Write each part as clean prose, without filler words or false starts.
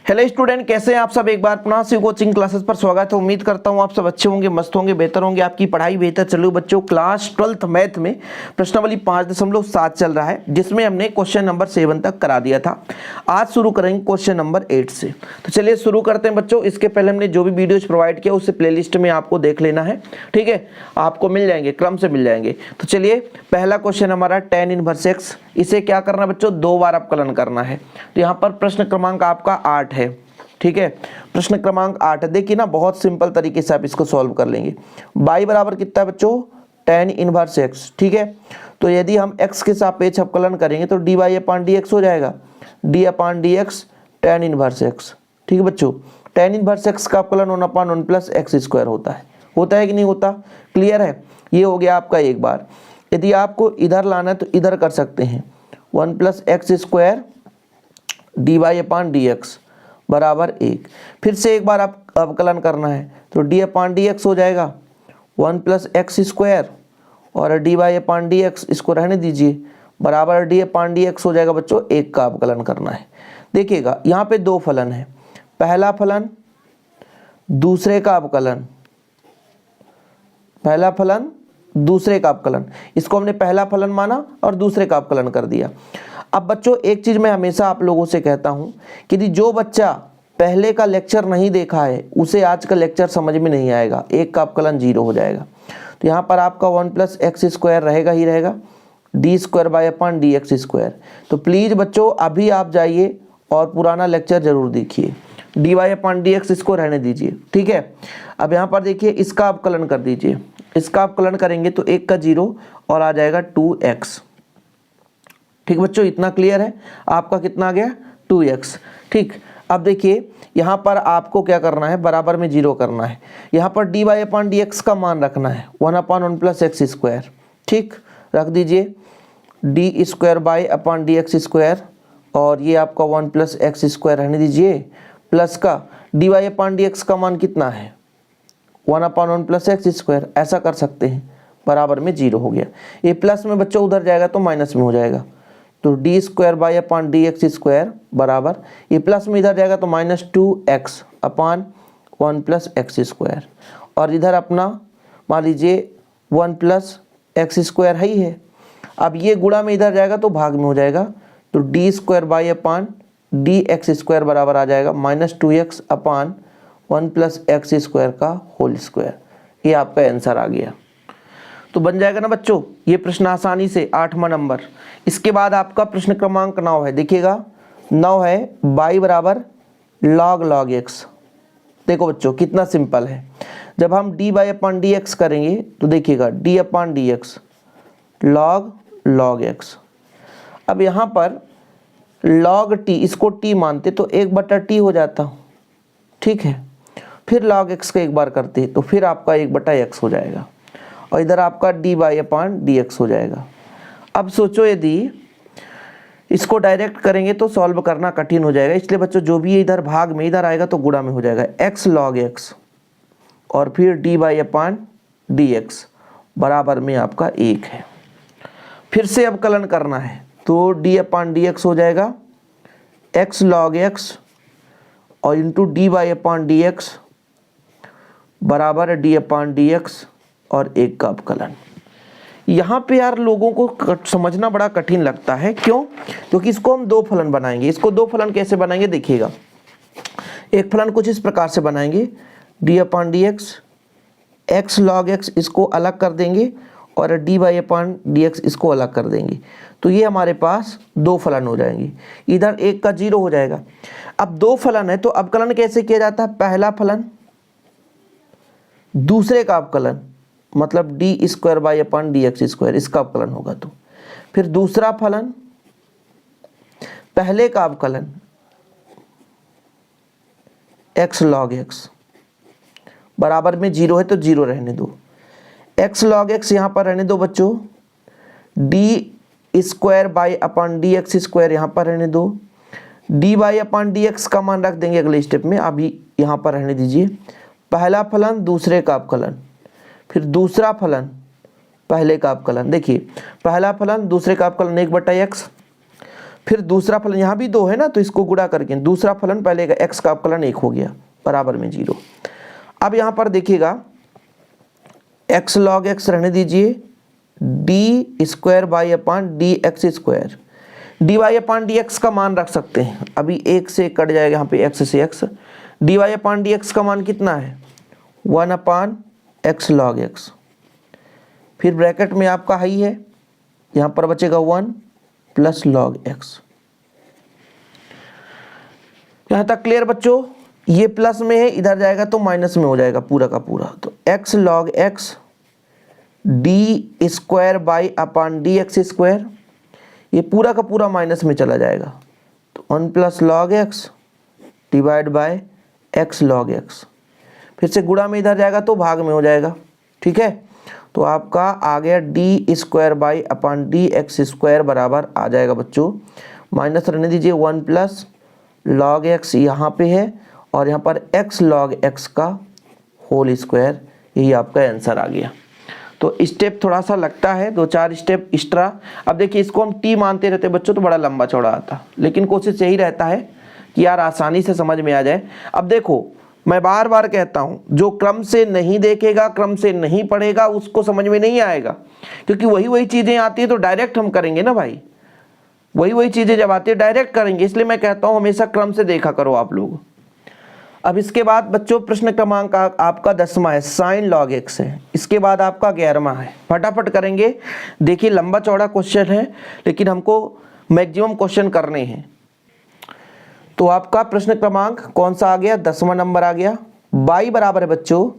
Hello student, कैसे हैं आप सब। एक बार पुनः से कोचिंग क्लासेस पर स्वागत है। उम्मीद करता हूं आप सब अच्छे होंगे, मस्त होंगे, बेहतर होंगे, आपकी पढ़ाई बेहतर चल रही हो। बच्चों, क्लास 12th मैथ में प्रश्नावली 5.7 चल रहा है, जिसमें हमने क्वेश्चन नंबर 7 तक करा दिया था। आज शुरू करेंगे क्वेश्चन नंबर 8 से। तो चलिए शुरू करते हैं बच्चों। इसके पहले हमने जो भी वीडियोज प्रोवाइड किया उससे प्लेलिस्ट में आपको देख लेना है, ठीक है। आपको मिल जाएंगे, क्रम से मिल जाएंगे। तो चलिए, पहला क्वेश्चन हमारा tan इनवर्स x। इसे क्या करना है बच्चों, 2 बार अवकलन करना है। तो यहाँ पर प्रश्न क्रमांक आपका 8 है, ठीक है। प्रश्न क्रमांक 8 देखिए ना, बहुत सिंपल तरीके से आप इसको सॉल्व कर लेंगे। y बराबर कितना है बच्चों, tan इनवर्स x, ठीक है। तो यदि हम x के सापेक्ष अवकलन करेंगे तो dy अपान dx हो जाएगा, d अपान dx tan इनवर्स x, ठीक है बच्चों। tan इनवर्स x का अवकलन 1/1 प्लस एक्स स्क्वायर होता है कि नहीं होता, क्लियर है। ये हो गया आपका एक बार। यदि आपको इधर लाना है तो इधर कर सकते हैं, 1 प्लस एक्स स्क्वायर dy अपान dx बराबर 1। फिर से एक बार आप अवकलन करना है तो d अपान dx हो जाएगा 1 प्लस एक्स स्क्वायर और dy अपान dx, इसको रहने दीजिए, बराबर d अपान dx हो जाएगा बच्चों 1 का अवकलन करना है। देखिएगा यहाँ पे 2 फलन है, पहला फलन दूसरे का अवकलन, पहला फलन दूसरे का अवकलन, इसको हमने पहला फलन माना और दूसरे का अवकलन कर दिया। अब बच्चों एक चीज मैं हमेशा आप लोगों से कहता हूं कि यदि जो बच्चा पहले का लेक्चर नहीं देखा है उसे आज का लेक्चर समझ में नहीं आएगा, 1 का अवकलन 0 हो जाएगा। तो यहाँ पर आपका 1 प्लस एक्स स्क्वायर रहेगा ही रहेगा, D square by upon d x square. तो प्लीज बच्चों अभी आप जाइए और पुराना लेक्चर जरूर देखिए। D y upon d x इसको रहने दीजिए, ठीक है। अब यहाँ पर देखिए इसका अवकलन कर दीजिए, इसका अवकलन करेंगे तो 1 का 0 और आ जाएगा 2x, ठीक बच्चों। इतना क्लियर है, आपका कितना आ गया 2x, ठीक। अब देखिए यहाँ पर आपको क्या करना है, बराबर में 0 करना है। यहाँ पर D y upon d x का मान रखना है 1/1 प्लस एक्स स्क्वायर, ठीक, रख दीजिए d square by upon d x square, और ये आपका 1 प्लस एक्स स्क्वायर रहने दीजिए, प्लस का D y upon d x का मान कितना है 1/1 प्लस एक्स स्क्वायर, ऐसा कर सकते हैं, बराबर में 0 हो गया। ये प्लस में बच्चों उधर जाएगा तो माइनस में हो जाएगा, तो d square by upon d x square बराबर, ये प्लस में इधर जाएगा तो -2x अपान 1 प्लस एक्स स्क्वायर, और इधर अपना मान लीजिए 1 प्लस एक्स स्क्वायर है ही है। अब ये गुणा में इधर जाएगा तो भाग में हो जाएगा, तो d square by upon d x square बराबर आ जाएगा -2x अपान 1 प्लस एक्स स्क्वायर का होल स्क्वायर। ये आपका आंसर आ गया। तो बन जाएगा ना बच्चों ये प्रश्न आसानी से 8वां नंबर। इसके बाद आपका प्रश्न क्रमांक 9 है, देखिएगा 9 है y बराबर log x। देखो बच्चों कितना सिंपल है, जब हम D by upon d x करेंगे तो देखिएगा D upon d x log x। अब यहाँ पर log t, इसको t मानते तो 1/t हो जाता, ठीक है। फिर log x का एक बार करते तो फिर आपका 1/x हो जाएगा, और इधर आपका D by upon d x हो जाएगा। अब सोचो यदि इसको डायरेक्ट करेंगे तो सॉल्व करना कठिन हो जाएगा, इसलिए बच्चों जो भी इधर भाग में इधर आएगा तो गुणा में हो जाएगा, x log x और फिर D by upon d x बराबर में आपका 1 है। फिर से अवकलन करना है तो डी अपान डी एक्स हो जाएगा x log x और into D by upon d x बराबर डी अपान डी एक्स और 1 का अवकलन। यहाँ पे यार लोगों को समझना बड़ा कठिन लगता है, क्यों? क्योंकि इसको हम 2 फलन बनाएंगे। इसको 2 फलन कैसे बनाएंगे देखिएगा, एक फलन कुछ इस प्रकार से बनाएंगे, d upon d x, x log x इसको अलग कर देंगे और d y upon d x इसको अलग कर देंगे, तो ये हमारे पास 2 फलन हो जाएंगे। इधर 1 का 0 हो जाएगा। अब 2 फलन है तो अवकलन कैसे किया जाता है, पहला फलन दूसरे का अवकलन, मतलब D square by upon d x square, इसका अवकलन होगा। तो फिर दूसरा फलन पहले का अवकलन एक्स लॉग एक्स, बराबर में 0 है तो 0 रहने दो, एक्स लॉग एक्स यहाँ पर रहने दो बच्चों, D square by upon d x square यहाँ पर रहने दो, D by upon d x का मान रख देंगे अगले स्टेप में, अभी यहाँ पर रहने दीजिए। पहला फलन दूसरे का अवकलन, फिर दूसरा फलन पहले का अवकलन। देखिए पहला फलन दूसरे का अवकलन 1/x, फिर दूसरा फलन, यहाँ भी 2 है ना, तो इसको गुणा करके दूसरा फलन पहले का x का अवकलन 1 हो गया बराबर में 0। अब यहाँ पर देखिएगा x log x रहने दीजिए, d square by upon d x square, d y upon d x का मान रख सकते हैं, अभी 1 से कट जाएगा यहाँ पे x से x, D y upon d x का मान कितना है 1 अपान एक्स लॉग एक्स, फिर ब्रैकेट में आपका हाई है, यहाँ पर बचेगा 1 प्लस लॉग एक्स। यहाँ तक क्लियर बच्चों? ये प्लस में है, इधर जाएगा तो माइनस में हो जाएगा पूरा का पूरा, तो x log x D square by upon d x square, ये पूरा का पूरा माइनस में चला जाएगा, तो 1 plus log x divide by x log x, फिर से गुणा में इधर जाएगा तो भाग में हो जाएगा। ठीक है, तो आपका आ गया D square by upon d x square बराबर आ जाएगा बच्चों, माइनस रहने दीजिए 1 प्लस लॉग एक्स यहाँ पे है, और यहाँ पर x log x का होल स्क्वायर, यही आपका आंसर आ गया। तो स्टेप थोड़ा सा लगता है, 2-4 स्टेप एक्स्ट्रा। अब देखिए इसको हम t मानते रहते बच्चों तो बड़ा लंबा चौड़ा आता, लेकिन कोशिश यही रहता है कि यार आसानी से समझ में आ जाए। अब देखो मैं बार बार कहता हूँ, जो क्रम से नहीं देखेगा, क्रम से नहीं पढ़ेगा, उसको समझ में नहीं आएगा, क्योंकि वही चीज़ें आती है तो डायरेक्ट हम करेंगे ना भाई, वही चीज़ें जब आती है डायरेक्ट करेंगे, इसलिए मैं कहता हूँ हमेशा क्रम से देखा करो आप लोग। अब इसके बाद बच्चों प्रश्न क्रमांक आपका 10वां है, साइन लॉग एक्स है, इसके बाद आपका 11वां है, फटाफट करेंगे। देखिए लंबा चौड़ा क्वेश्चन है, लेकिन हमको मैक्सिमम क्वेश्चन करने हैं। तो आपका प्रश्न क्रमांक कौन सा आ गया, 10वां नंबर आ गया। y बराबर है बच्चों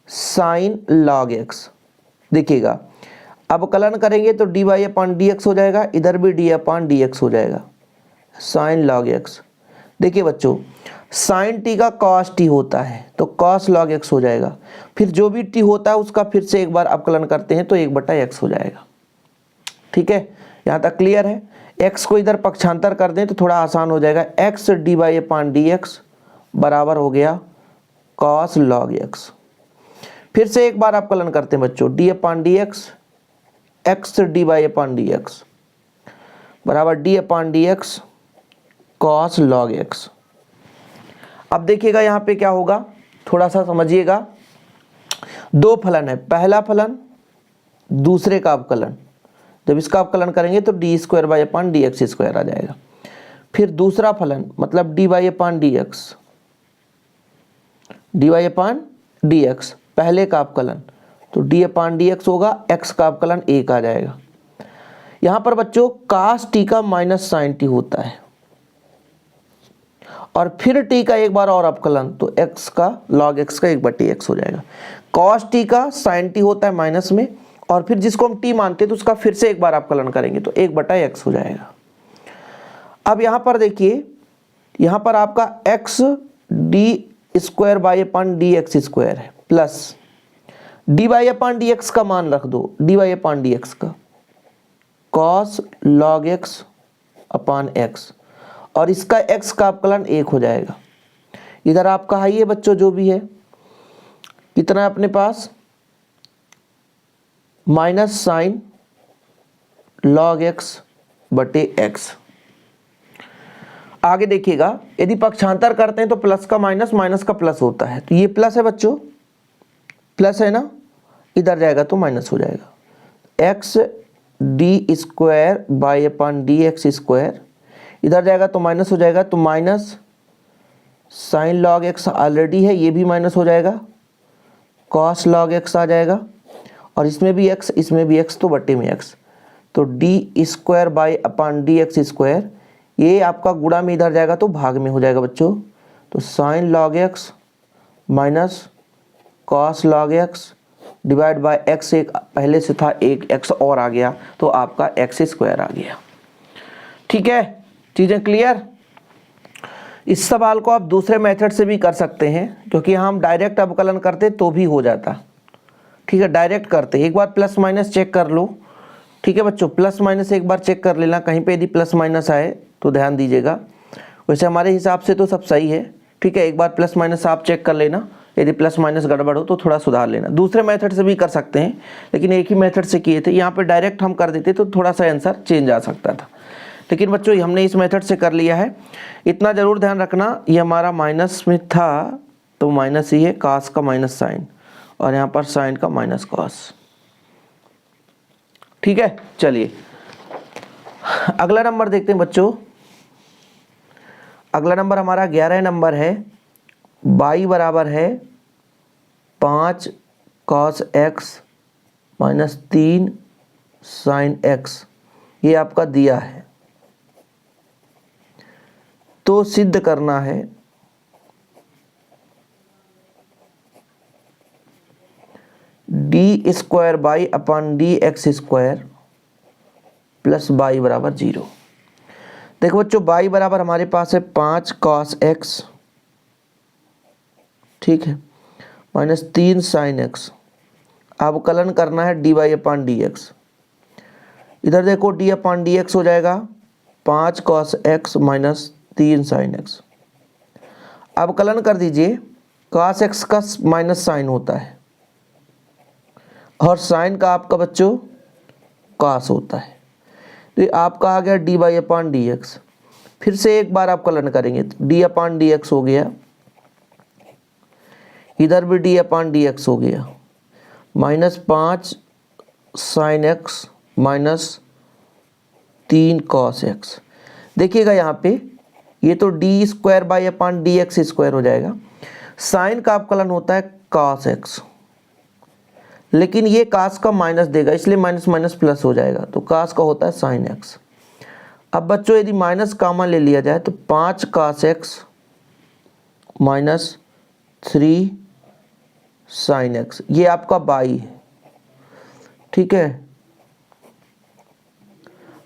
साइन लॉग एक्स, देखिएगा अब कलन करेंगे तो D y upon d x हो जाएगा, इधर भी डी अपान डी एक्स हो जाएगा, साइन लॉग एक्स। देखिए बच्चों साइन टी का कॉस टी होता है तो कॉस लॉग एक्स हो जाएगा, फिर जो भी टी होता है उसका फिर से एक बार अवकलन करते हैं तो 1/x हो जाएगा। ठीक है, यहाँ तक क्लियर है। x को इधर पक्षांतर कर दें तो थोड़ा आसान हो जाएगा, x D y upon d x बराबर हो गया कॉस लॉग एक्स। फिर से एक बार अवकलन करते हैं बच्चों, d upon d x, x d y upon d x बराबर d upon d x cos log x. अब देखिएगा यहाँ पे क्या होगा, थोड़ा सा समझिएगा, 2 फलन है, पहला फलन दूसरे का अवकलन, जब इसका अवकलन करेंगे तो d square by upon d x square आ जाएगा। फिर दूसरा फलन मतलब d y upon d x, d y upon d x, पहले का अवकलन तो डी अपान डी एक्स होगा, एक्स का अवकलन 1 आ जाएगा। यहाँ पर बच्चों कास टी का माइनस साइन टी होता है, और फिर टी का एक बार और अवकलन तो x का log x का 1/x हो जाएगा। cos टी का sin टी होता है माइनस में, और फिर जिसको हम t मानते हैं तो उसका फिर से एक बार अवकलन करेंगे तो 1/x हो जाएगा। अब यहाँ पर देखिए, यहाँ पर आपका x D square by upon d x square है, plus D y upon d x का मान रख दो, D y upon d x का cos log x अपान x, और इसका x का अवकलन 1 हो जाएगा। इधर आपका हाई है बच्चों, जो भी है कितना है अपने पास, माइनस साइन लॉग एक्स बटे एक्स। आगे देखिएगा, यदि पक्षांतर करते हैं तो प्लस का माइनस, माइनस का प्लस होता है, तो ये प्लस है बच्चों, प्लस है ना, इधर जाएगा तो माइनस हो जाएगा, x D square by upon d x square, इधर जाएगा तो माइनस हो जाएगा, तो minus sign log x already है, ये भी माइनस हो जाएगा, कॉस लॉग एक्स आ जाएगा, और इसमें भी x, इसमें भी x, तो बट्टे में x, तो d square by upon d x square, ये आपका गुणा में इधर जाएगा तो भाग में हो जाएगा बच्चों, तो sign log x minus cos log x divide by x, एक पहले से था, एक x और आ गया तो आपका x स्क्वायर आ गया। ठीक है, चीज़ें क्लियर। इस सवाल को आप दूसरे मेथड से भी कर सकते हैं, क्योंकि हम डायरेक्ट अवकलन करते तो भी हो जाता। ठीक है, डायरेक्ट करते एक बार प्लस माइनस चेक कर लो। ठीक है बच्चों, प्लस माइनस एक बार चेक कर लेना, कहीं पे यदि प्लस माइनस आए तो ध्यान दीजिएगा, वैसे हमारे हिसाब से तो सब सही है। ठीक है, एक बार प्लस माइनस आप चेक कर लेना, यदि प्लस माइनस गड़बड़ हो तो थोड़ा सुधार लेना। दूसरे मेथड से भी कर सकते हैं, लेकिन एक ही मेथड से किए थे, यहाँ पे डायरेक्ट हम कर देते तो थोड़ा सा आंसर चेंज आ सकता था, लेकिन बच्चों हमने इस मेथड से कर लिया है। इतना जरूर ध्यान रखना, ये हमारा माइनस में था तो माइनस ही है, कास का माइनस साइन, और यहाँ पर साइन का माइनस कॉस। ठीक है, चलिए अगला नंबर देखते हैं बच्चों। अगला नंबर हमारा 11 नंबर है। y बराबर है 5 cos x minus 3 sin x, ये आपका दिया है। तो सिद्ध करना है d square by upon d x square plus by बराबर 0। देखो बच्चों y बराबर हमारे पास है 5 cos x, ठीक है, माइनस 3 sin x। अवकलन करना है d y upon d x. इधर देखो डी अपॉन डी एक्स हो जाएगा 5 cos x minus 3 sin x। अवकलन कर दीजिए, cos x का माइनस साइन होता है और साइन का आपका बच्चों cos होता है, तो ये आपका आ गया d y upon d x. फिर से एक बार अवकलन करेंगे तो डी अपॉन डी एक्स हो गया, इधर भी डी अपॉन डी एक्स हो गया, minus 5 sine x minus 3 cos x। देखिएगा यहाँ पे ये तो d square by upon d x square हो जाएगा। साइन का अवकलन होता है cos x, लेकिन ये cos का माइनस देगा इसलिए माइनस माइनस प्लस हो जाएगा, तो cos का होता है sin x। अब बच्चों यदि माइनस कॉमन ले लिया जाए तो 5 cos x minus 3 sin x, ये आपका बाई है, ठीक है।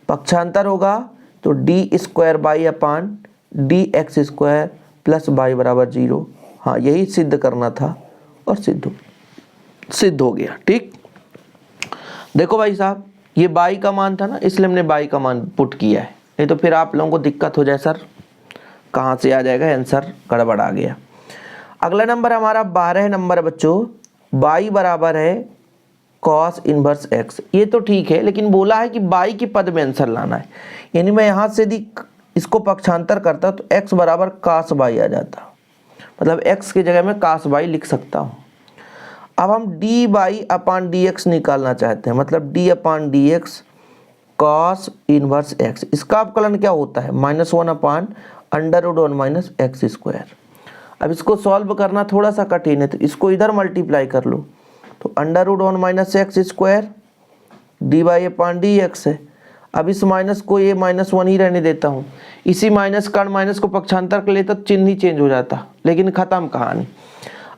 पक्षांतर होगा तो d square by upon d x square plus by बराबर 0। हाँ, यही सिद्ध करना था और सिद्ध हो गया। ठीक, देखो भाई साहब, ये बाई का मान था ना, इसलिए हमने बाई का मान पुट किया है, नहीं तो फिर आप लोगों को दिक्कत हो जाए सर कहाँ से आ जाएगा आंसर, गड़बड़ आ गया। अगला नंबर हमारा 12 नंबर बच्चों, y बराबर है cos इनवर्स x। ये तो ठीक है, लेकिन बोला है कि y के पद में आंसर लाना है, यानी मैं यहाँ से यदि इसको पक्षांतर करता तो x बराबर cos y आ जाता, मतलब x की जगह में cos y लिख सकता हूँ। अब हम d y upon d x निकालना चाहते हैं, मतलब d upon d x cos inverse x. इसका अवकलन क्या होता है, -1 upon under root 1 minus x square. अब इसको सॉल्व करना थोड़ा सा कठिन है, तो इसको इधर मल्टीप्लाई कर लो, तो under root 1 minus x square d y upon d x है। अब इस माइनस को ये -1 ही रहने देता हूँ, इसी माइनस का माइनस को पक्षांतर कर लेता तो चिन्ह ही चेंज हो जाता, लेकिन ख़त्म कहानी।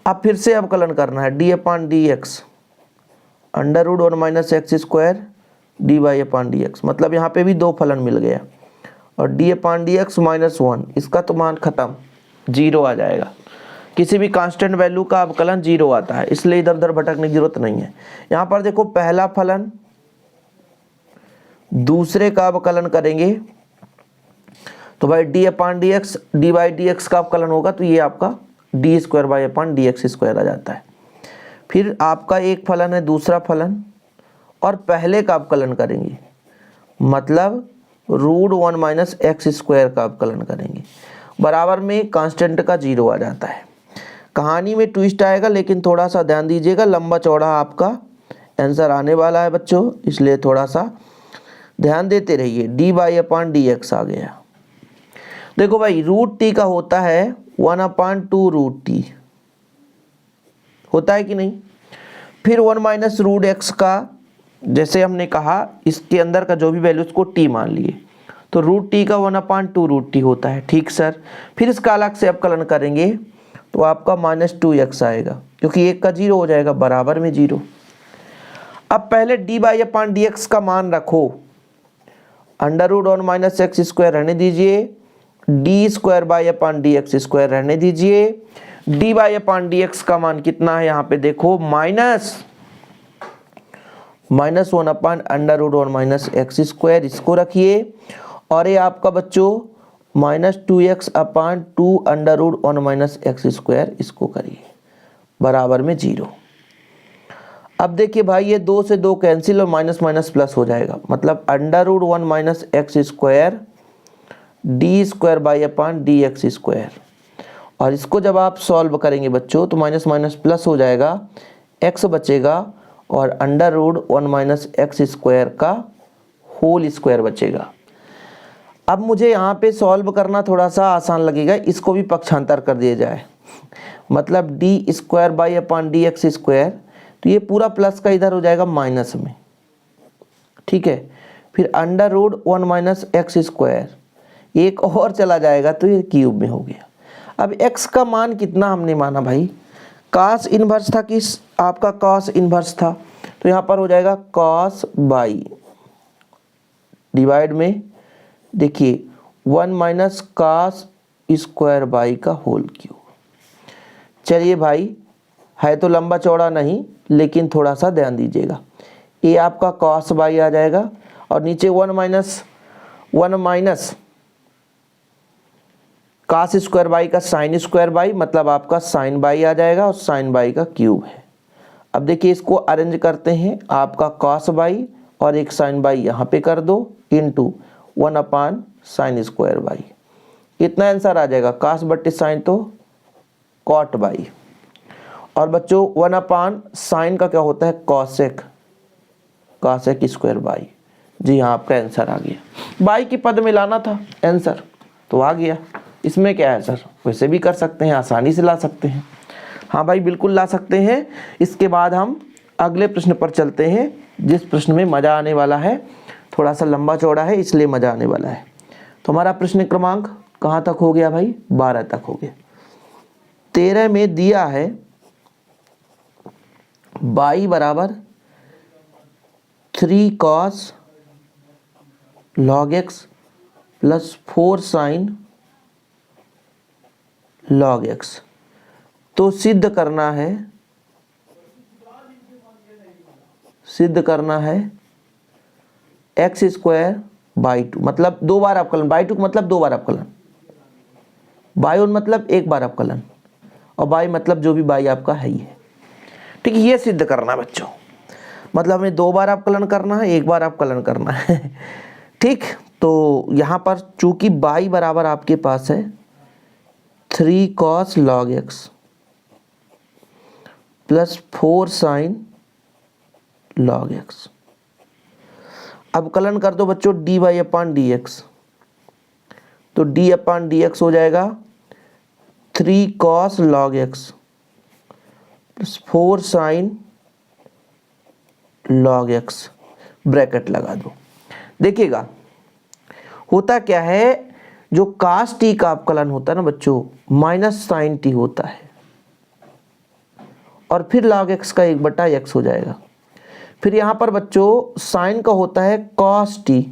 अब फिर से अवकलन करना है d upon d x under root 1 minus x square d y upon d x, मतलब यहाँ पे भी दो फलन मिल गया, और डी अपॉन डी एक्स -1, इसका तो मान खत्म, 0 आ जाएगा। किसी भी कांस्टेंट वैल्यू का अवकलन 0 आता है, इसलिए इधर उधर भटकने की जरूरत नहीं है। यहाँ पर देखो पहला फलन दूसरे का अवकलन करेंगे तो भाई d upon d x d y d x का अवकलन होगा, तो ये आपका d square by upon d x square आ जाता है। फिर आपका एक फलन है दूसरा फलन, और पहले का अवकलन करेंगे, मतलब रूट 1 माइनस एक्स स्क्वायर का अवकलन करेंगे, बराबर में कांस्टेंट का 0 आ जाता है। कहानी में ट्विस्ट आएगा, लेकिन थोड़ा सा ध्यान दीजिएगा, लंबा चौड़ा आपका आंसर आने वाला है बच्चों, इसलिए थोड़ा सा ध्यान देते रहिए। D y upon d x आ गया। देखो भाई रूट टी का होता है 1/2 रूट टी, होता है कि नहीं। फिर 1 माइनस रूट एक्स का, जैसे हमने कहा इसके अंदर का जो भी वैल्यू उसको टी मान लिए, तो रूट टी का 1/2 रूट टी होता है। ठीक सर, फिर इसका अलग से अवकलन करेंगे तो आपका -2x आएगा, क्योंकि एक का 0 हो जाएगा, बराबर में 0। अब पहले d y upon d x का मान रखो, under root 1 minus x square रहने दीजिए, d square by upon d x square रहने दीजिए। D y upon d x का मान कितना है यहाँ पे देखो, -1 upon under root 1 minus x square, इसको रखिए, और ये आपका बच्चों -2x upon 2 under root 1 minus x square, इसको करिए, बराबर में 0। अब देखिए भाई ये 2 से 2 कैंसिल और माइनस माइनस प्लस हो जाएगा, मतलब under root 1 minus x square d square by upon d x square. और इसको जब आप सॉल्व करेंगे बच्चों तो माइनस माइनस प्लस हो जाएगा, एक्स बचेगा और under root 1 minus x square का होल स्क्वायर बचेगा। अब मुझे यहाँ पे सॉल्व करना थोड़ा सा आसान लगेगा, इसको भी पक्षांतर कर दिया जाए, मतलब D square by upon d x square, तो ये पूरा प्लस का इधर हो जाएगा माइनस में, ठीक है। फिर under root 1 minus x square, एक और चला जाएगा तो ये क्यूब में हो गया। अब x का मान कितना हमने माना भाई, cos इनवर्स था कि आपका cos इनवर्स था, तो यहाँ पर हो जाएगा cos बाई डिवाइड में देखिए 1 माइनस cos स्क्वायर बाई का होल क्यूब। चलिए भाई, है तो लंबा चौड़ा नहीं, लेकिन थोड़ा सा ध्यान दीजिएगा, ये आपका cos बाई आ जाएगा और नीचे 1 माइनस cos स्क्वायर बाई का साइन स्क्वायर बाई, मतलब आपका साइन बाई आ जाएगा और साइन बाई का क्यूब है। अब देखिए इसको अरेंज करते हैं, आपका cos बाई और एक साइन बाई यहाँ पे कर दो into 1 upon sine square by, इतना आंसर आ जाएगा। cos बट्टे साइन तो cot बाई, और बच्चों 1 अपान साइन का क्या होता है cosec स्क्वायर बाई। जी हाँ, आपका आंसर आ गया, बाई के पद में लाना था आंसर तो आ गया। इसमें क्या है सर, वैसे भी कर सकते हैं, आसानी से ला सकते हैं। हाँ भाई बिल्कुल ला सकते हैं। इसके बाद हम अगले प्रश्न पर चलते हैं, जिस प्रश्न में मज़ा आने वाला है, थोड़ा सा लंबा चौड़ा है इसलिए मज़ा आने वाला है। तो हमारा प्रश्न क्रमांक कहाँ तक हो गया भाई, 12 तक हो गया। 13 में दिया है बाई बराबर 3 cos log x plus 4 sine log x, तो सिद्ध करना है एक्स स्क्वायर बाई 2, मतलब 2 बार अवकलन, बाई 2 मतलब 2 बार अवकलन, बाई 1 मतलब 1 बार अवकलन, और बाई मतलब जो भी बाई आपका है ही है, ठीक है। ये सिद्ध करना बच्चों, मतलब हमें 2 बार अवकलन करना है, 1 बार अवकलन करना है, ठीक। तो यहाँ पर चूंकि बाई बराबर आपके पास है 3 cos log x plus 4 sine log x, अवकलन कर दो बच्चों d by upon d x, तो डी अपान डी एक्स हो जाएगा 3 cos log x plus 4 sine log x, bracket लगा दो। देखिएगा होता क्या है, जो cos t का अवकलन होता है ना बच्चों, माइनस साइन t होता है, और फिर log x का 1/x हो जाएगा। फिर यहाँ पर बच्चों साइन का होता है cos t,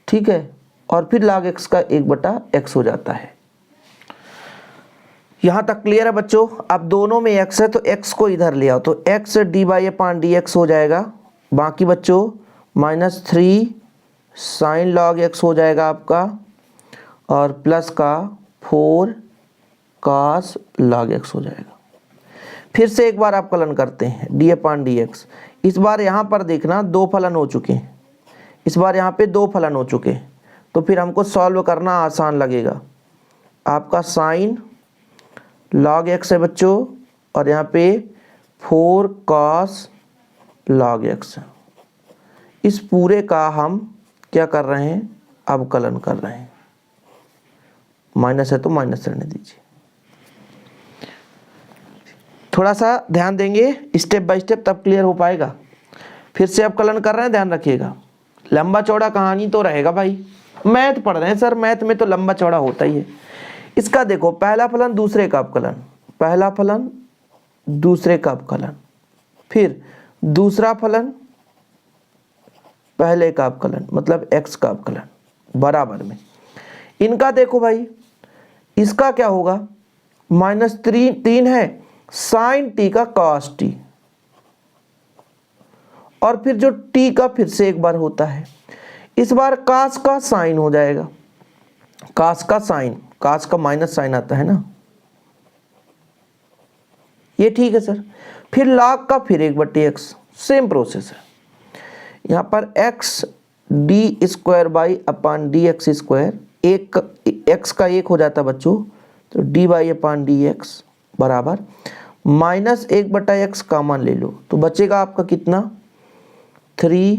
ठीक है, और फिर log x का 1/x हो जाता है। यहाँ तक क्लियर है बच्चों। अब दोनों में x है तो x को इधर ले आओ, तो x D by upon d x हो जाएगा, बाकी बच्चों -3 साइन log x हो जाएगा आपका, और प्लस का 4 cos log x हो जाएगा। फिर से एक बार अवकलन करते हैं डी अपान डी एक्स। इस बार यहाँ पर देखना 2 फलन हो चुके हैं, इस बार यहाँ पे 2 फलन हो चुके हैं, तो फिर हमको सॉल्व करना आसान लगेगा। आपका साइन log x है बच्चों, और यहाँ पे 4 cos log x है। इस पूरे का हम क्या कर रहे हैं, अवकलन कर रहे हैं, माइनस है तो माइनस रहने दीजिए। थोड़ा सा ध्यान देंगे स्टेप बाय स्टेप, तब क्लियर हो पाएगा। फिर से अवकलन कर रहे हैं, ध्यान रखिएगा, लंबा चौड़ा कहानी तो रहेगा भाई, मैथ पढ़ रहे हैं सर, मैथ में तो लंबा चौड़ा होता ही है। इसका देखो, पहला फलन दूसरे का अवकलन, पहला फलन दूसरे का अवकलन, फिर दूसरा फलन पहले का अवकलन, मतलब x का अवकलन बराबर में। इनका देखो भाई, इसका क्या होगा, -3 है साइन t का cos t, और फिर जो t का फिर से एक बार होता है, इस बार cos का साइन हो जाएगा, cos का साइन, cos का माइनस साइन आता है ना, ये ठीक है सर। फिर log का फिर 1/x, सेम प्रोसेस है। यहाँ पर x D square by upon d x square, एक एक्स का एक हो जाता बच्चों, तो D by upon d x बराबर माइनस 1/x कॉमन ले लो तो बचेगा आपका कितना 3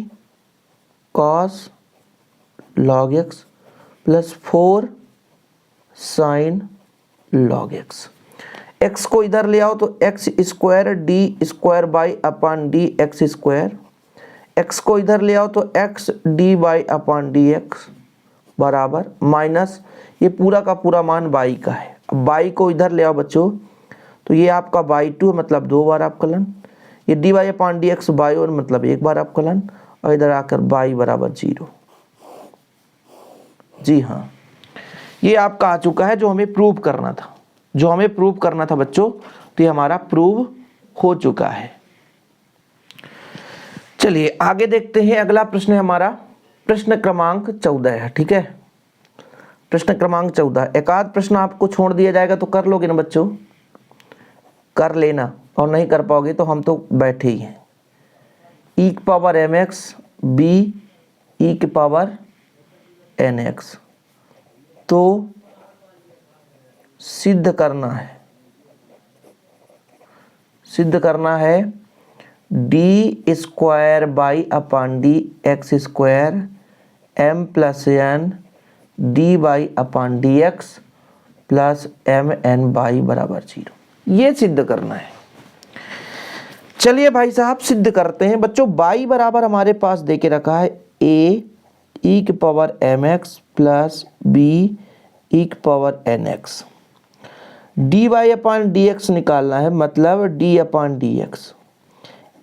cos log x plus 4 sin log x। x को इधर ले आओ तो x square d square by upon d x square, x को इधर ले आओ तो x D by upon d x बराबर माइनस ये पूरा का पूरा मान y का है। अब y को इधर ले आओ बच्चों तो ये आपका बाई 2 मतलब 2 बार अवकलन, ये D by upon d x by और मतलब 1 बार अवकलन, और इधर आकर y बराबर 0। जी हाँ, ये आपका आ चुका है जो हमें प्रूव करना था, जो हमें प्रूव करना था बच्चों, तो ये हमारा प्रूव हो चुका है। चलिए आगे देखते हैं, अगला प्रश्न है हमारा प्रश्न क्रमांक 14 है। ठीक है, प्रश्न क्रमांक 14। एक आध प्रश्न आपको छोड़ दिया जाएगा तो कर लोगे ना बच्चों, कर लेना, और नहीं कर पाओगे तो हम तो बैठे ही हैं। ई की power m x b e की पावर एन एक्स, तो सिद्ध करना है d square by upon d x square m plus n d by upon d x plus m n y बराबर 0, ये सिद्ध करना है। चलिए भाई साहब सिद्ध करते हैं। बच्चों बाई बराबर हमारे पास दे के रखा है ए ई की power m x plus b e की power n x, d y upon d x निकालना है, मतलब d upon d x,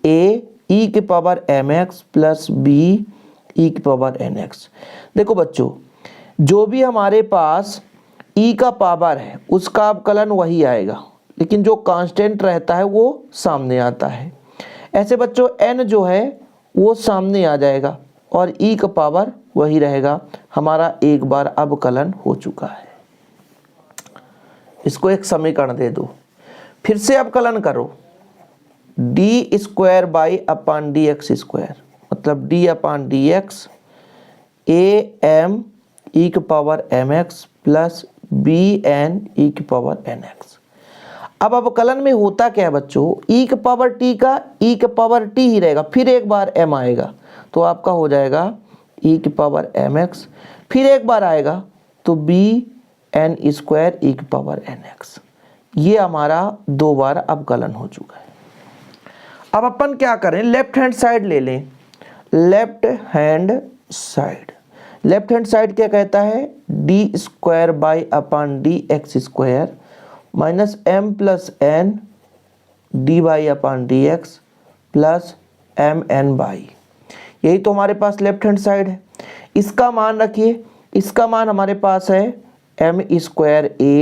a e की power m x plus b e की पावर एन एक्स। देखो बच्चों जो भी हमारे पास ई का पावर है उसका अवकलन वही आएगा, लेकिन जो कांस्टेंट रहता है वो सामने आता है। ऐसे बच्चों एन जो है वो सामने आ जाएगा और ई का पावर वही रहेगा। हमारा एक बार अवकलन हो चुका है। इसको एक समीकरण दे दो, फिर से अवकलन करो, d square by upon d x square, मतलब d upon d x a m e की power m x plus b n e की पावर एन एक्स। अब अवकलन में होता क्या है बच्चों, ई की पावर टी का ई की पावर टी ही रहेगा, फिर एक बार एम आएगा तो आपका हो जाएगा ई की पावर एम एक्स, फिर एक बार आएगा तो बी एन स्क्वायर ई की पावर एन एक्स। ये हमारा 2 बार अवकलन हो चुका है। अब अपन क्या करें, लेफ्ट हैंड साइड ले लें। लेफ्ट हैंड साइड क्या कहता है, d square by upon d x square minus m plus n d by upon d x plus m n y, यही तो हमारे पास लेफ्ट हैंड साइड है। इसका मान रखिए, इसका मान हमारे पास है एम स्क्वायर ए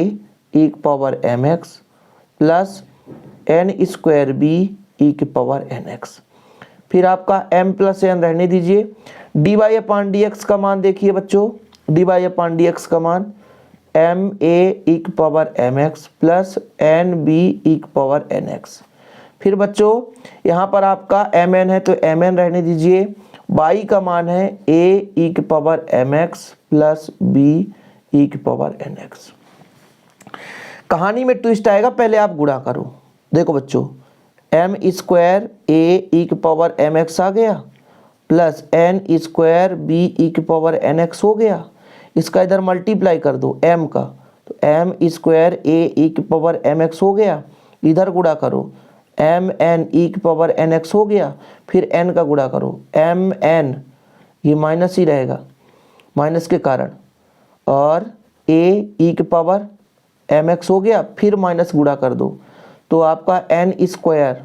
ई की power m x plus n square b e की पावर एन एक्स, फिर आपका एम प्लस एन रहने दीजिए। D y upon d x का मान देखिए बच्चों, d y upon d x का मान एम ए ई की power m x plus n b e की पावर एन एक्स। फिर बच्चों यहाँ पर आपका एम एन है तो एम एन रहने दीजिए, बाई का मान है ए ई की power m x plus b e की पावर एन एक्स। कहानी में ट्विस्ट आएगा, पहले आप गुणा करो। देखो बच्चों एम स्क्वायर ए ई की पावर एम एक्स आ गया plus n square b e की पावर एन एक्स हो गया, इसका इधर मल्टीप्लाई कर दो एम का, तो एम स्क्वायर ए ई की पावर एम एक्स हो गया, इधर गुणा करो एम एन ई की पावर एन एक्स हो गया, फिर एन का गुणा करो एम एन, ये माइनस ही रहेगा माइनस के कारण, और ए ई की पावर एम एक्स हो गया, फिर माइनस गुणा कर दो तो आपका एन स्क्वायर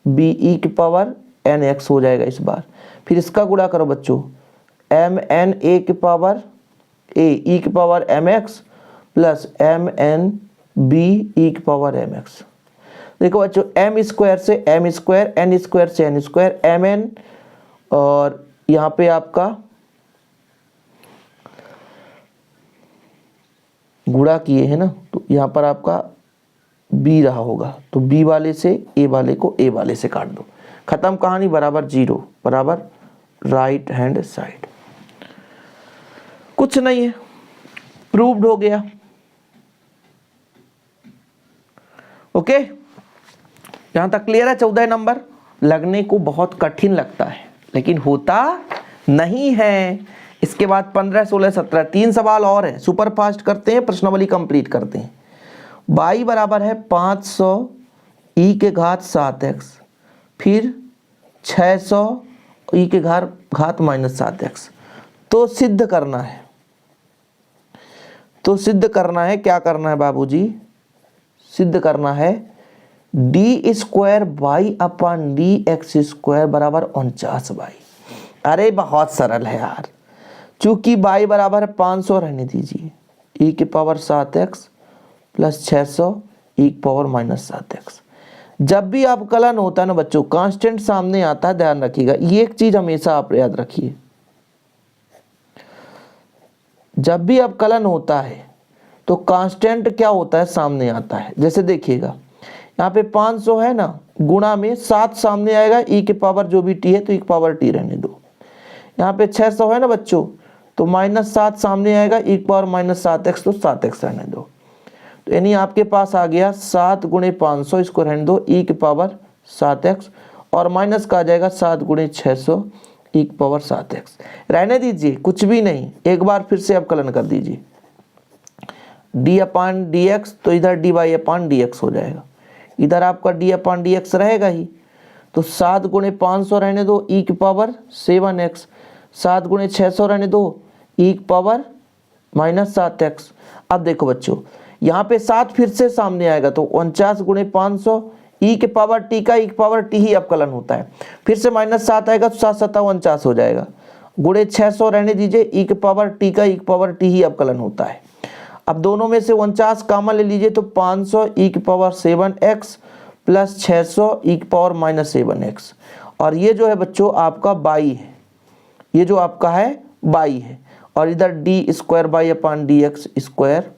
बी ई की पावर एन एक्स हो जाएगा इस बार। फिर इसका गुणा करो बच्चों एम एन ए की पावर ए ई की power m x plus m n b e की पावर एम एक्स। देखो बच्चों एम स्क्वायर से एम स्क्वायर, एन स्क्वायर से एन स्क्वायर, एम एन, और यहाँ पे आपका गुणा किए हैं ना, तो यहाँ पर आपका बी रहा होगा, तो बी वाले से ए वाले को ए वाले से काट दो, खत्म कहानी, बराबर 0, बराबर राइट हैंड साइड। कुछ नहीं है, प्रूव्ड हो गया। ओके, यहां तक क्लियर है। 14 नंबर लगने को बहुत कठिन लगता है लेकिन होता नहीं है। इसके बाद 15, 16, 17 3 सवाल और है, सुपर फास्ट करते हैं, प्रश्नावली कंप्लीट करते हैं। y बराबर है 500 e के घात 7x, फिर 600 e के घात माइनस 7x। तो सिद्ध करना है, तो सिद्ध करना है, क्या करना है बाबूजी, सिद्ध करना है d square y upon d x square बराबर 49y। अरे बहुत सरल है यार, चूंकि y बराबर है 500 रहने दीजिए, e के पावर 7x प्लस 600 e की पावर माइनस 7x। जब भी अवकलन होता है ना बच्चों, कांस्टेंट सामने आता है, ध्यान रखिएगा, ये एक चीज हमेशा आप याद रखिए, जब भी अवकलन होता है तो कांस्टेंट क्या होता है, सामने आता है। जैसे देखिएगा यहाँ पे 500 है ना, गुणा में 7 सामने आएगा, e के पावर जो भी t है तो e की पावर t रहने दो। यहाँ पे 600 है ना बच्चों, तो माइनस 7 सामने आएगा, e की पावर माइनस 7x, तो 7x रहने दो। तो यानी आपके पास आ गया 7 गुणे 500, इसको रहने दो, e की पावर 7x, और माइनस का आ जाएगा 7 गुणे 600 e की पावर 7x। रहने दीजिए, कुछ भी नहीं, एक बार फिर से अवकलन कर दीजिए, d अपान डी एक्स, तो इधर D y upon d x हो जाएगा, इधर आपका d अपान डी एक्स रहेगा ही। तो 7 गुणे 500 रहने दो, e की पावर 7x, 7 गुणे 600 रहने दो, e की पावर माइनस 7x। अब देखो बच्चों, यहाँ पे 7 फिर से सामने आएगा, तो 49 गुणे 500, e के पावर t का e की पावर t ही अवकलन होता है, फिर से माइनस 7 आएगा तो 7 7 49 हो जाएगा, गुणे 600 रहने दीजिए, e के पावर t का e की पावर t ही अवकलन होता है। अब दोनों में से 49 कॉमन ले लीजिए, तो 500 e की पावर 7x प्लस 600 e की पावर माइनस 7x, और ये जो है बच्चों आपका बाई है, ये जो आपका है बाई है, और इधर D square by upon d x square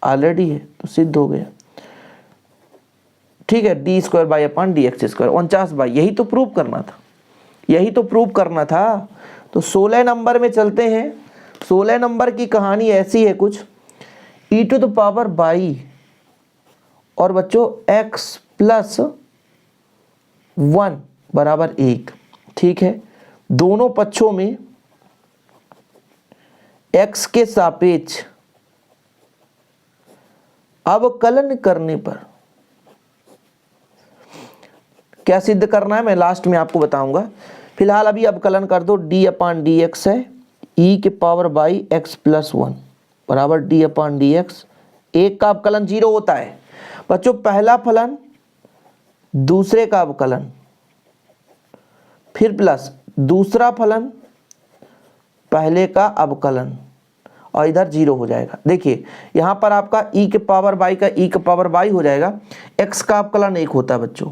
already है, तो सिद्ध हो गया। ठीक है, d square by upon d x square 49 यही तो प्रूव करना था, यही तो प्रूव करना था। तो 16 नंबर में चलते हैं। 16 नंबर की कहानी ऐसी है कुछ, e to the power y और बच्चों x प्लस 1 बराबर 1। ठीक है, दोनों पक्षों में x के सापेक्ष अवकलन करने पर क्या सिद्ध करना है, मैं लास्ट में आपको बताऊंगा। फिलहाल अभी अवकलन कर दो, d अपान डी एक्स है, e के पावर बाई x प्लस 1 बराबर d अपान डी एक्स। एक का अवकलन 0 होता है बच्चों, पहला फलन दूसरे का अवकलन, फिर प्लस दूसरा फलन पहले का अवकलन, और इधर 0 हो जाएगा। देखिए यहाँ पर आपका e के पावर बाई का e के पावर बाई हो जाएगा, x का अवकलन 1 होता है बच्चों,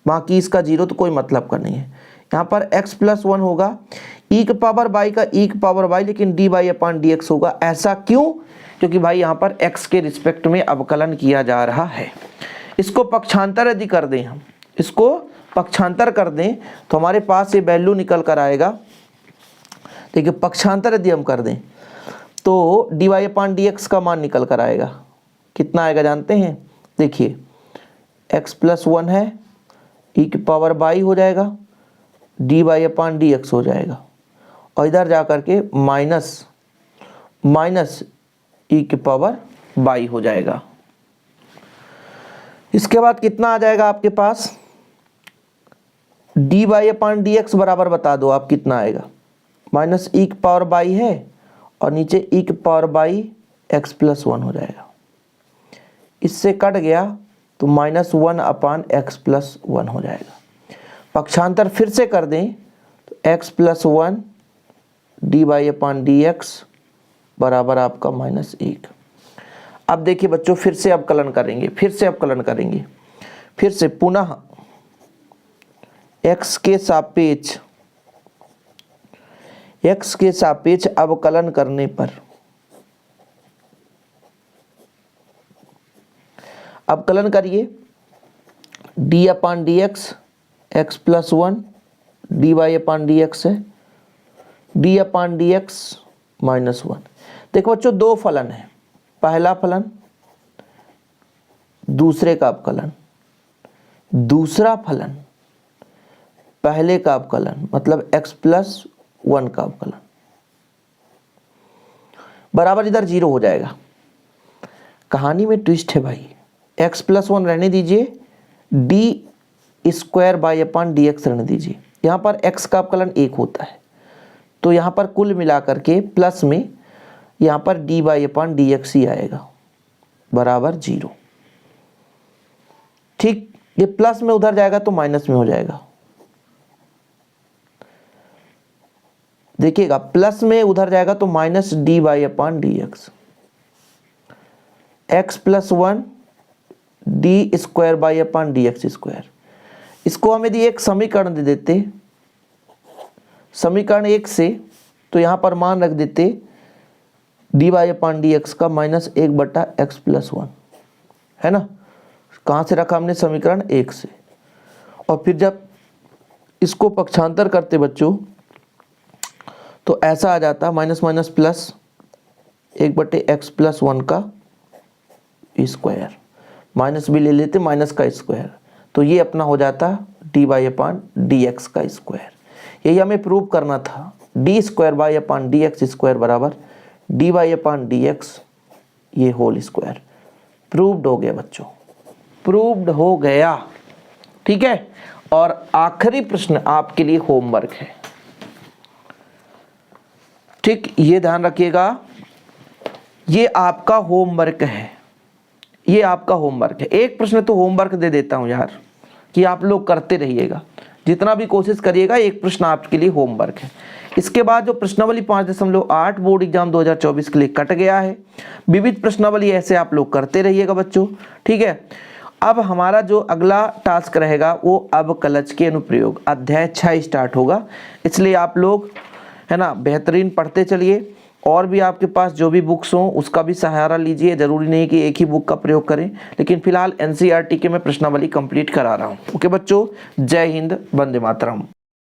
बाकी इसका 0 तो कोई मतलब का नहीं है। यहाँ पर x प्लस 1 होगा, e के पावर बाई का e के पावर बाई, लेकिन D y upon d x होगा। ऐसा क्यों? क्योंकि भाई यहाँ पर x के रिस्पेक्ट में अवकलन किया जा रहा है। इसको पक्षांतर यदि कर दें, हम इसको पक्षांतर कर दें तो हमारे पास ये वैल्यू निकल कर आएगा। देखिए पक्षांतर यदि हम कर दें तो D y upon d x का मान निकल कर आएगा, कितना आएगा जानते हैं? देखिए x प्लस 1 है, e की पावर बाई हो जाएगा, D y upon d x हो जाएगा, और इधर जा कर के माइनस e की पावर बाई हो जाएगा। इसके बाद कितना आ जाएगा आपके पास? D y upon d x बराबर बता दो आप कितना आएगा, माइनस e की पावर बाई है और नीचे e की पावर बाई x प्लस 1 हो जाएगा। इससे कट गया तो माइनस 1 अपान एक्स प्लस 1 हो जाएगा। पक्षांतर फिर से कर दें तो x plus 1 d y upon d x बराबर आपका माइनस 1। अब देखिए बच्चों फिर से अवकलन करेंगे, फिर से पुनः x के सापेक्ष अवकलन करने पर, अवकलन करिए, d upon d x x plus 1 d y upon d x है, d upon d x minus 1। देखो बच्चों दो फलन है, पहला फलन दूसरे का अवकलन, दूसरा फलन पहले का अवकलन, मतलब x प्लस 1 का अवकलन बराबर इधर 0 हो जाएगा। कहानी में ट्विस्ट है भाई, x प्लस 1 रहने दीजिए, d square by upon d x रहने दीजिए। यहाँ पर x का अवकलन 1 होता है, तो यहाँ पर कुल मिलाकर के प्लस में यहाँ पर d by upon d x ही आएगा बराबर 0। ठीक, ये प्लस में उधर जाएगा तो माइनस में हो जाएगा। देखिएगा प्लस में उधर जाएगा तो minus D by upon d x, x plus 1 D square by upon d x square. इसको हम यदि एक समीकरण दे देते, समीकरण 1 से, तो यहाँ पर मान रख देते D by upon d x का माइनस 1 बटा एक्स प्लस 1, है ना। कहाँ से रखा हमने, समीकरण 1 से। और फिर जब इसको पक्षांतर करते बच्चों तो ऐसा आ जाता माइनस माइनस प्लस 1 बटे एक्स प्लस 1 का स्क्वायर, माइनस भी ले लेते माइनस का स्क्वायर, तो ये अपना हो जाता d by upon d x का स्क्वायर। यही हमें प्रूव करना था, d square by upon d x square बराबर d by upon d x ये होल स्क्वायर। प्रूव्ड हो गया बच्चों, प्रूव्ड हो गया। ठीक है, और आखिरी प्रश्न आपके लिए होमवर्क है। ठीक, ये ध्यान रखिएगा, ये आपका होमवर्क है, ये आपका होमवर्क है। एक प्रश्न तो होमवर्क दे देता हूं यार, कि आप लोग करते रहिएगा, जितना भी कोशिश करिएगा, एक प्रश्न आपके लिए होमवर्क है। इसके बाद जो प्रश्नावली 5.8 बोर्ड एग्जाम 2024 के लिए कट गया है, विविध प्रश्नावली ऐसे आप लोग करते रहिएगा बच्चों। ठीक है, अब हमारा जो अगला टास्क रहेगा वो अवकलज के अनुप्रयोग अध्याय 6 स्टार्ट होगा, इसलिए आप लोग है ना बेहतरीन पढ़ते चलिए। और भी आपके पास जो भी बुक्स हों उसका भी सहारा लीजिए, जरूरी नहीं कि एक ही बुक का प्रयोग करें, लेकिन फिलहाल एनसीईआरटी के मैं प्रश्नावली कंप्लीट करा रहा हूँ। ओके बच्चों, जय हिंद, वंदे मातरम।